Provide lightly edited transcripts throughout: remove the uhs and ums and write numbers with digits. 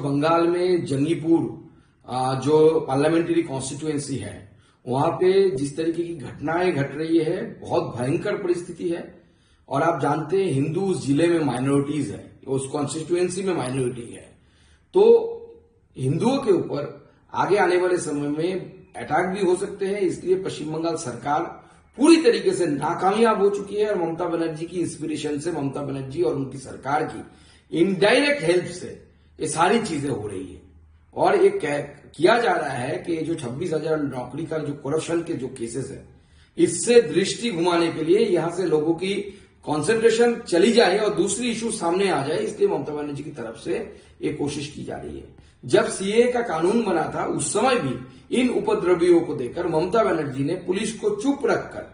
बंगाल में जंगीपुर जो parliamentary constituency है, वहां पे जिस तरीके की घटनाएं घट रही है, बहुत भयंकर परिस्थिति है। और आप जानते हैं हिंदू उस जिले में माइनॉरिटीज है, उस कॉन्स्टिट्यूएंसी में माइनॉरिटी है, तो हिंदुओं के ऊपर आगे आने वाले समय में अटैक भी हो सकते हैं। इसलिए पश्चिम बंगाल सरकार पूरी तरीके से नाकामयाब हो चुकी है और ममता बनर्जी की इंस्पिरेशन से, ममता बनर्जी और उनकी सरकार की इनडायरेक्ट हेल्प से ये सारी चीजें हो रही है। और ये किया जा रहा है कि जो 26,000 नौकरी का जो करप्शन के जो केसेस है, इससे दृष्टि घुमाने के लिए यहां से लोगों की कंसंट्रेशन चली जाए और दूसरी इशू सामने आ जाए, इसलिए ममता बनर्जी की तरफ से ये कोशिश की जा रही है। जब सीए का कानून बना था उस समय भी इन उपद्रवियों को देखकर ममता बनर्जी ने पुलिस को चुप रखकर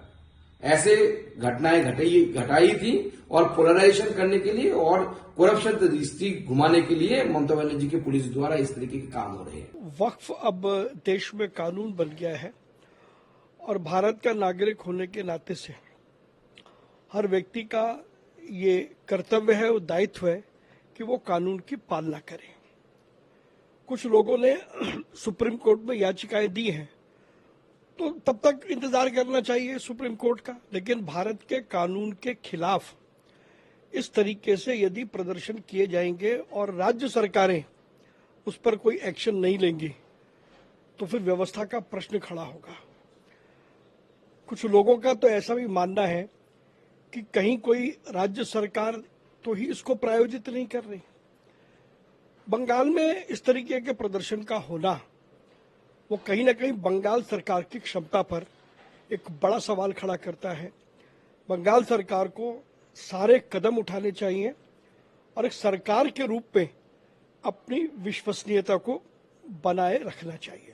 ऐसे घटनाएं घटाई थी और पोलराइजेशन करने के लिए और करप्शन से दृष्टि घुमाने के लिए ममता बनर्जी की पुलिस द्वारा इस तरीके के काम हो रहे हैं। वक्फ अब देश में कानून बन गया है और भारत का नागरिक होने के नाते से हर व्यक्ति का ये कर्तव्य है और दायित्व है कि वो कानून की पालना करे। कुछ लोगों ने सुप्रीम कोर्ट में याचिकाएं दी हैं, तो तब तक इंतजार करना चाहिए सुप्रीम कोर्ट का। लेकिन भारत के कानून के खिलाफ इस तरीके से यदि प्रदर्शन किए जाएंगे और राज्य सरकारें उस पर कोई एक्शन नहीं लेंगी तो फिर व्यवस्था का प्रश्न खड़ा होगा। कुछ लोगों का तो ऐसा भी मानना है कि कहीं कोई राज्य सरकार तो ही इसको प्रायोजित नहीं कर रही। बंगाल में इस तरीके के प्रदर्शन का होना वो कहीं ना कहीं बंगाल सरकार की क्षमता पर एक बड़ा सवाल खड़ा करता है। बंगाल सरकार को सारे कदम उठाने चाहिए और एक सरकार के रूप में अपनी विश्वसनीयता को बनाए रखना चाहिए।